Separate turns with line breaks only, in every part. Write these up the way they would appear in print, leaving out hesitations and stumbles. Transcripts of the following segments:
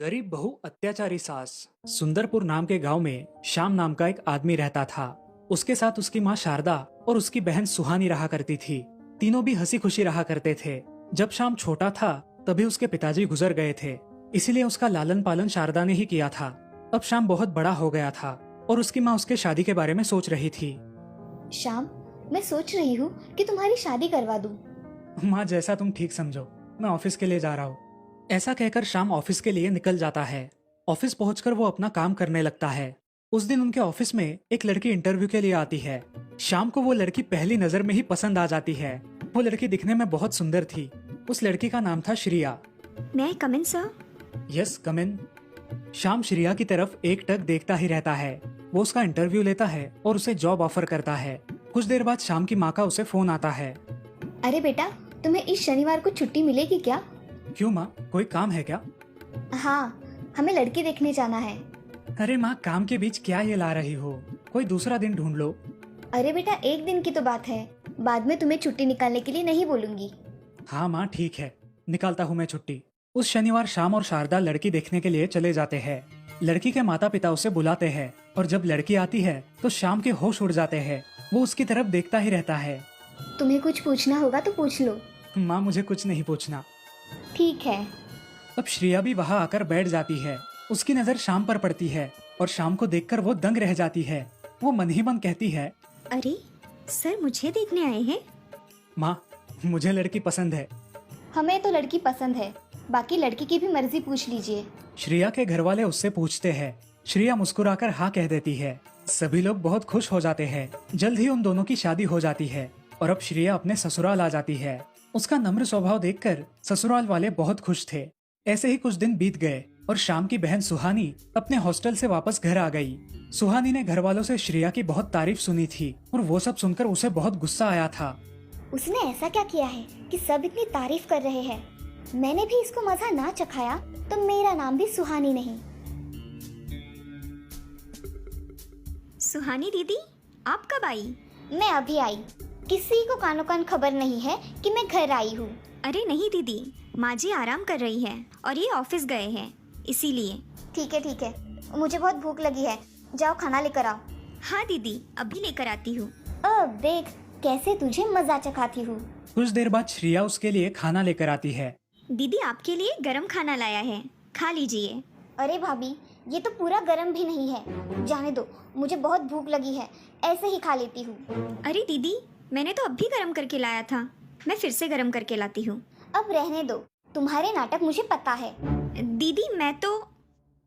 गरीब बहू अत्याचारी सास। सुंदरपुर नाम के गांव में श्याम नाम का एक आदमी रहता था। उसके साथ उसकी माँ शारदा और उसकी बहन सुहानी रहा करती थी। तीनों भी हंसी खुशी रहा करते थे। जब श्याम छोटा था तभी उसके पिताजी गुजर गए थे, इसीलिए उसका लालन पालन शारदा ने ही किया था। अब श्याम बहुत बड़ा हो गया था और उसकी माँ उसके शादी के बारे में सोच रही थी।
श्याम, मैं सोच रही हूँ कि तुम्हारी शादी करवा दूँ।
माँ, जैसा तुम ठीक समझो, मैं ऑफिस के लिए जा रहा हूँ। ऐसा कहकर श्याम ऑफिस के लिए निकल जाता है। ऑफिस पहुंचकर वो अपना काम करने लगता है। उस दिन उनके ऑफिस में एक लड़की इंटरव्यू के लिए आती है। श्याम को वो लड़की पहली नजर में ही पसंद आ जाती है। वो लड़की दिखने में बहुत सुंदर थी। उस लड़की का नाम था श्रिया।
मैं आई कम इन सर?
यस, कम इन। श्याम श्रिया की तरफ एकटक देखता ही रहता है। वो उसका इंटरव्यू लेता है और उसे जॉब ऑफर करता है। कुछ देर बाद श्याम की माँ का उसे फोन आता है।
अरे बेटा, तुम्हें इस शनिवार को छुट्टी मिलेगी क्या?
क्यों माँ, कोई काम है क्या?
हाँ, हमें लड़की देखने जाना है।
अरे माँ, काम के बीच क्या ये ला रही हो? कोई दूसरा दिन ढूंढ लो।
अरे बेटा, एक दिन की तो बात है, बाद में तुम्हें छुट्टी निकालने के लिए नहीं बोलूंगी।
हाँ माँ, ठीक है, निकालता हूँ मैं छुट्टी। उस शनिवार श्याम और शारदा लड़की देखने के लिए चले जाते हैं। लड़की के माता पिता उसे बुलाते हैं और जब लड़की आती है तो श्याम के होश उड़ जाते हैं। वो उसकी तरफ देखता ही रहता है।
तुम्हें कुछ पूछना होगा तो पूछ लो।
माँ, मुझे कुछ नहीं पूछना।
ठीक है।
अब श्रिया भी वहाँ आकर बैठ जाती है। उसकी नजर श्याम पर पड़ती है और श्याम को देखकर वो दंग रह जाती है। वो मन ही मन कहती है,
अरे सर, मुझे देखने आए हैं?
माँ, मुझे लड़की पसंद है।
हमें तो लड़की पसंद है, बाकी लड़की की भी मर्जी पूछ लीजिए।
श्रिया के घर वाले उससे पूछते हैं। श्रिया मुस्कुराकर हाँ कह देती है। सभी लोग बहुत खुश हो जाते हैं। जल्द ही उन दोनों की शादी हो जाती है और अब श्रिया अपने ससुराल आ जाती है। उसका नम्र स्वभाव देखकर ससुराल वाले बहुत खुश थे। ऐसे ही कुछ दिन बीत गए और श्याम की बहन सुहानी अपने हॉस्टल से वापस घर आ गई। सुहानी ने घर वालों से श्रिया की बहुत तारीफ सुनी थी और वो सब सुनकर उसे बहुत गुस्सा आया था।
उसने ऐसा क्या किया है कि सब इतनी तारीफ कर रहे हैं? मैंने भी इसको मजा ना चखाया तो मेरा नाम भी सुहानी नहीं। सुहानी दीदी, आप कब आई? मैं अभी आई। किसी को कानो कान खबर नहीं है कि मैं घर आई हूँ।
अरे नहीं दीदी, माँ जी आराम कर रही है और ये ऑफिस गए हैं, इसीलिए।
ठीक है ठीक है, मुझे बहुत भूख लगी है, जाओ खाना लेकर आओ।
हाँ दीदी, अभी लेकर आती हूँ।
अब देख कैसे तुझे मजा चखाती हूँ।
कुछ देर बाद श्रिया उसके लिए खाना लेकर आती है।
दीदी आपके लिए गरम खाना लाया है, खा लीजिए।
अरे भाभी, ये तो पूरा गरम भी नहीं है, जाने दो, मुझे बहुत भूख लगी है, ऐसे ही खा लेती हूँ।
अरे दीदी, मैंने तो अभी गरम करके लाया था, मैं फिर से गरम करके लाती हूँ।
अब रहने दो, तुम्हारे नाटक मुझे पता है।
दीदी मैं तो।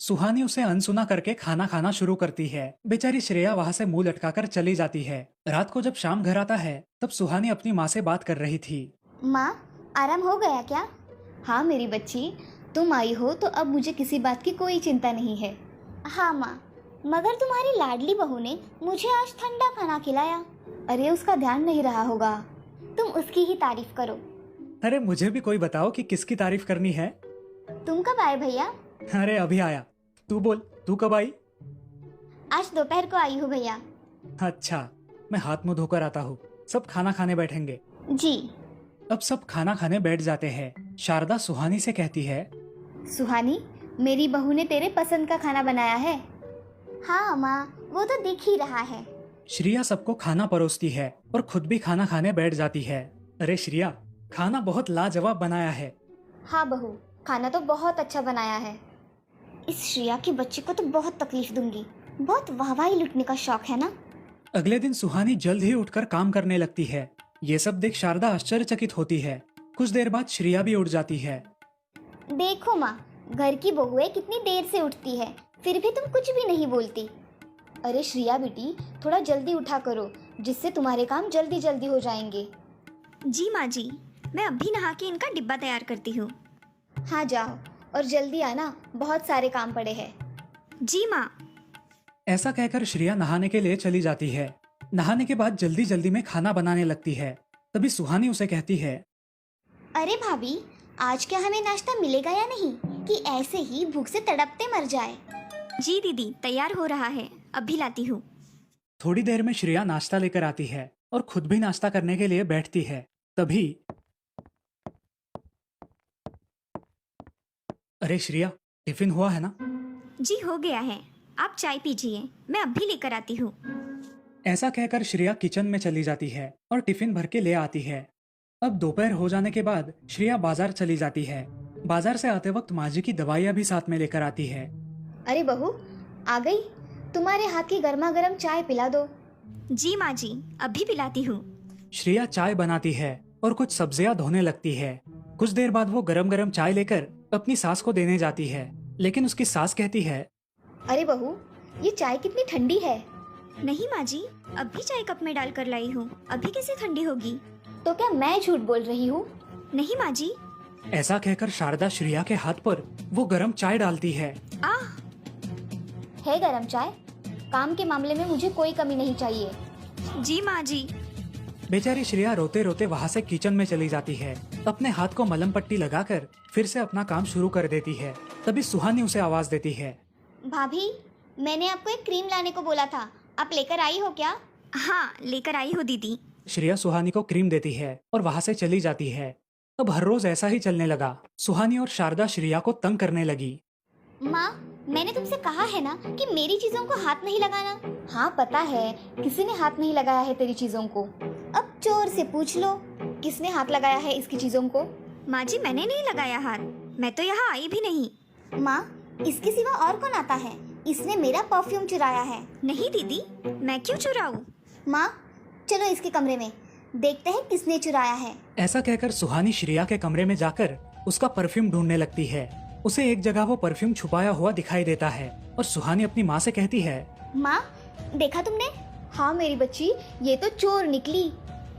सुहानी उसे अनसुना करके खाना खाना शुरू करती है। बेचारी श्रेया वहाँ से मुंह लटकाकर चली जाती है। रात को जब शाम घर आता है तब सुहानी अपनी माँ से बात कर रही थी।
माँ, आराम हो गया क्या? हाँ मेरी बच्ची, तुम आई हो तो अब मुझे किसी बात की कोई चिंता नहीं है। हाँ माँ, मगर तुम्हारी लाडली बहू ने मुझे आज ठंडा खाना खिलाया। अरे उसका ध्यान नहीं रहा होगा, तुम उसकी ही तारीफ करो।
अरे मुझे भी कोई बताओ कि किसकी तारीफ करनी है।
तुम कब आए भैया?
अरे अभी आया। तू बोल, तू कब आई?
आज दोपहर को आई हूँ भैया।
अच्छा, मैं हाथ मुंह धोकर आता हूँ, सब खाना खाने बैठेंगे।
जी।
अब सब खाना खाने बैठ जाते हैं। शारदा सुहानी से कहती है,
सुहानी, मेरी बहू ने तेरे पसंद का खाना बनाया है। हाँ माँ, वो तो दिख ही रहा है।
श्रिया सबको खाना परोसती है और खुद भी खाना खाने बैठ जाती है। अरे श्रिया, खाना बहुत लाजवाब बनाया है।
हाँ बहू, खाना तो बहुत अच्छा बनाया है। इस श्रिया की बच्ची को तो बहुत तकलीफ दूंगी, बहुत वाहवाही लुटने का शौक है ना।
अगले दिन सुहानी जल्द ही उठकर काम करने लगती है। ये सब देख शारदा आश्चर्यचकित होती है। कुछ देर बाद श्रिया भी उठ जाती है।
देखो माँ, घर की बहुएं कितनी देर से उठती है, फिर भी तुम कुछ भी नहीं बोलती। अरे श्रिया बेटी, थोड़ा जल्दी उठा करो, जिससे तुम्हारे काम जल्दी जल्दी हो जाएंगे।
जी माँ जी, मैं अभी नहा के इनका डिब्बा तैयार करती हूँ।
हाँ जाओ, और जल्दी आना, बहुत सारे काम पड़े हैं।
जी माँ।
ऐसा कहकर श्रिया नहाने के लिए चली जाती है। नहाने के बाद जल्दी जल्दी में खाना बनाने लगती है। तभी सुहानी उसे कहती है,
अरे भाभी, आज क्या हमें नाश्ता मिलेगा या नहीं, कि ऐसे ही भूख से तड़पते मर जाए?
जी दीदी, तैयार हो रहा है, अभी लाती हूँ।
थोड़ी देर में श्रिया नाश्ता लेकर आती है और खुद भी नाश्ता करने के लिए बैठती है। तभी, अरे श्रिया, टिफिन हुआ है ना?
जी हो गया है। आप चाय पीजिए, मैं अब भी लेकर आती हूँ।
ऐसा कहकर श्रेया किचन में चली जाती है और टिफिन भर के ले आती है। अब दोपहर हो जाने के बाद श्रेया बाजार चली जाती है। बाजार से आते वक्त माँ जी की दवाइयाँ भी साथ में लेकर आती है।
अरे बहू, आ गई। तुम्हारे हाथ की गर्मा गर्म चाय पिला दो।
जी माँ जी, अभी पिलाती हूँ।
श्रेया चाय बनाती है और कुछ सब्जियां धोने लगती है। कुछ देर बाद वो गरम गरम चाय लेकर अपनी सास को देने जाती है, लेकिन उसकी सास कहती है,
अरे बहू, ये चाय कितनी ठंडी है।
नहीं माँ जी, अभी चाय कप में डाल कर लाई हूँ, अभी कैसे ठंडी होगी?
तो क्या मैं झूठ बोल रही हूँ?
नहीं माँ जी।
ऐसा कहकर शारदा श्रेया के हाथ पर वो गरम चाय डालती है।
आह,
है गरम चाय। काम के मामले में मुझे कोई कमी नहीं चाहिए।
जी माँ जी।
बेचारी श्रेया रोते रोते वहाँ से किचन में चली जाती है। अपने हाथ को मलम पट्टी लगाकर फिर से अपना काम शुरू कर देती है। तभी सुहानी उसे आवाज देती है।
भाभी, मैंने आपको एक क्रीम लाने को बोला था, आप लेकर आई हो क्या?
हाँ, लेकर आई हो दीदी।
श्रेया सुहानी को क्रीम देती है और वहाँ से चली जाती है। अब हर रोज ऐसा ही चलने लगा। सुहानी और शारदा श्रेया को तंग करने लगी।
माँ, मैंने तुमसे कहा है ना कि मेरी चीजों को हाथ नहीं लगाना। हाँ पता है, किसी ने हाथ नहीं लगाया है तेरी चीजों को। अब चोर से पूछ लो, किसने हाथ लगाया है इसकी चीजों को।
माँ जी, मैंने नहीं लगाया हाथ, मैं तो यहाँ आई भी नहीं।
माँ, इसके सिवा और कौन आता है? इसने मेरा परफ्यूम चुराया है।
नहीं दीदी, मैं क्यों चुराऊं?
माँ, चलो इसके कमरे में, देखते हैं किसने चुराया है।
ऐसा कहकर सुहानी श्रेया के कमरे में जाकर उसका परफ्यूम ढूंढने लगती है। उसे एक जगह वो परफ्यूम छुपाया हुआ दिखाई देता है और सुहानी अपनी माँ से कहती है,
माँ, देखा तुमने? हाँ मेरी बच्ची, ये तो चोर निकली।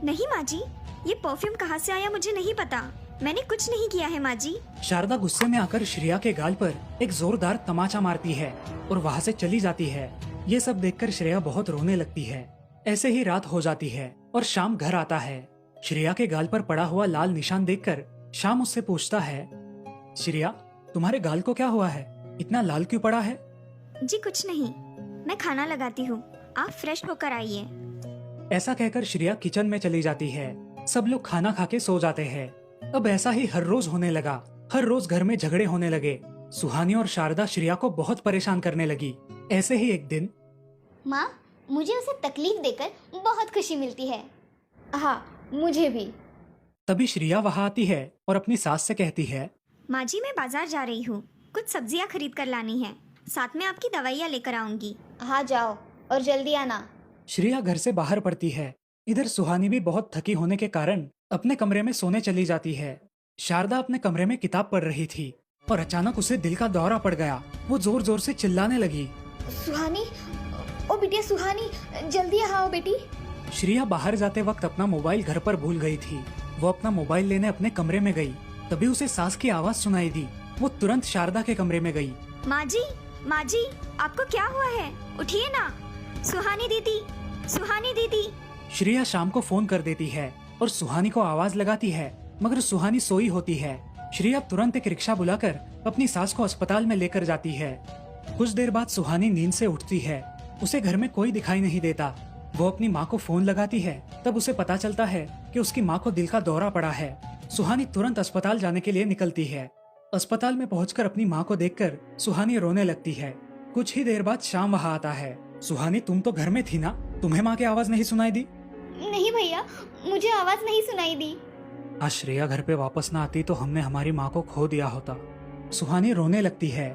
नहीं माँ जी, ये परफ्यूम कहाँ से आया मुझे नहीं पता, मैंने कुछ नहीं किया है माँ जी।
शारदा गुस्से में आकर श्रेया के गाल पर एक जोरदार तमाचा मारती है और वहाँ से चली जाती है। ये सब देखकर श्रेया बहुत रोने लगती है। ऐसे ही रात हो जाती है और शाम घर आता है। श्रेया के गाल पर पड़ा हुआ लाल निशान देखकर शाम उससे पूछता है, श्रेया, तुम्हारे गाल को क्या हुआ है? इतना लाल क्यों पड़ा है?
जी कुछ नहीं, मैं खाना लगाती हूँ, आप फ्रेश होकर आइए।
ऐसा कहकर श्रेया किचन में चली जाती है। सब लोग खाना खा के सो जाते हैं। अब ऐसा ही हर रोज होने लगा। हर रोज घर में झगड़े होने लगे। सुहानी और शारदा श्रेया को बहुत परेशान करने लगी। ऐसे ही एक दिन,
माँ, मुझे उसे तकलीफ देकर बहुत खुशी मिलती है। हाँ, मुझे भी।
तभी श्रेया वहाँ आती है और अपनी सास से कहती है,
माँ जी, मैं बाजार जा रही हूँ, कुछ सब्जियाँ खरीद कर लानी है, साथ में आपकी दवाइयाँ लेकर आऊंगी।
हाँ जाओ और जल्दी आना।
श्रेया घर से बाहर पड़ती है। इधर सुहानी भी बहुत थकी होने के कारण अपने कमरे में सोने चली जाती है। शारदा अपने कमरे में किताब पढ़ रही थी और अचानक उसे दिल का दौरा पड़ गया। वो जोर जोर से चिल्लाने लगी,
सुहानी, ओ बिटिया सुहानी, जल्दी आओ बेटी।
श्रेया बाहर जाते वक्त अपना मोबाइल घर पर भूल गई थी। वो अपना मोबाइल लेने अपने कमरे में गई। तभी उसे सास की आवाज सुनाई दी। वो तुरंत शारदा के कमरे में गई।
माँ जी, आपको क्या हुआ है? उठिए ना। सुहानी दीदी, सुहानी दीदी।
श्रेया शाम को फोन कर देती है और सुहानी को आवाज लगाती है, मगर सुहानी सोई होती है। श्रेया तुरंत एक रिक्शा बुलाकर अपनी सास को अस्पताल में लेकर जाती है। कुछ देर बाद सुहानी नींद से उठती है। उसे घर में कोई दिखाई नहीं देता। वो अपनी माँ को फोन लगाती है। तब उसे पता चलता है कि उसकी माँ को दिल का दौरा पड़ा है। सुहानी तुरंत अस्पताल जाने के लिए निकलती है। अस्पताल में पहुंचकर अपनी माँ को देखकर सुहानी रोने लगती है। कुछ ही देर बाद शाम वहाँ आता है। सुहानी, तुम तो घर में थी ना, तुम्हें माँ की आवाज नहीं सुनाई दी?
नहीं भैया, मुझे आवाज नहीं सुनाई दी।
आज श्रेया घर पे वापस ना आती तो हमने हमारी माँ को खो दिया होता। सुहानी रोने लगती है।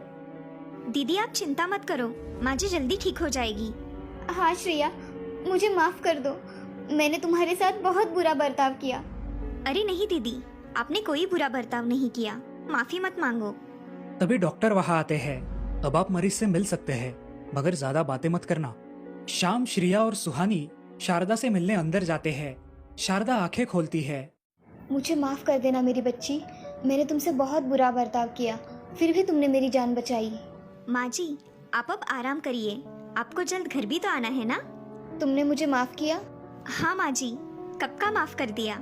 दीदी आप चिंता मत करो, माँ जी जल्दी ठीक हो जाएगी।
हाँ श्रेया, मुझे माफ कर दो, मैंने तुम्हारे साथ बहुत बुरा बर्ताव किया।
अरे नहीं दीदी, आपने कोई बुरा बर्ताव नहीं किया, माफी मत मांगो।
तभी डॉक्टर वहाँ आते हैं। अब आप मरीज से मिल सकते हैं, मगर ज्यादा बातें मत करना। शाम श्रेया और सुहानी शारदा से मिलने अंदर जाते हैं। शारदा आंखें खोलती है।
मुझे माफ कर देना मेरी बच्ची, मैंने तुमसे बहुत बुरा बर्ताव किया, फिर भी तुमने मेरी जान बचाई।
माँ जी, आप अब आराम करिए, आपको जल्द घर भी तो आना है ना?
तुमने मुझे माफ किया?
हाँ माँ जी, कब का माफ कर दिया।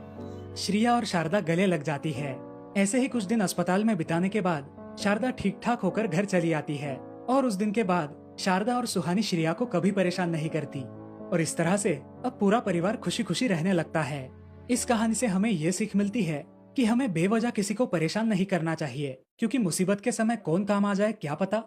श्रेया और शारदा गले लग जाती है। ऐसे ही कुछ दिन अस्पताल में बिताने के बाद शारदा ठीक ठाक होकर घर चली आती है और उस दिन के बाद शारदा और सुहानी श्रेया को कभी परेशान नहीं करती और इस तरह से अब पूरा परिवार खुशी खुशी रहने लगता है। इस कहानी से हमें ये सीख मिलती है कि हमें बेवजह किसी को परेशान नहीं करना चाहिए, क्योंकि मुसीबत के समय कौन काम आ जाए क्या पता।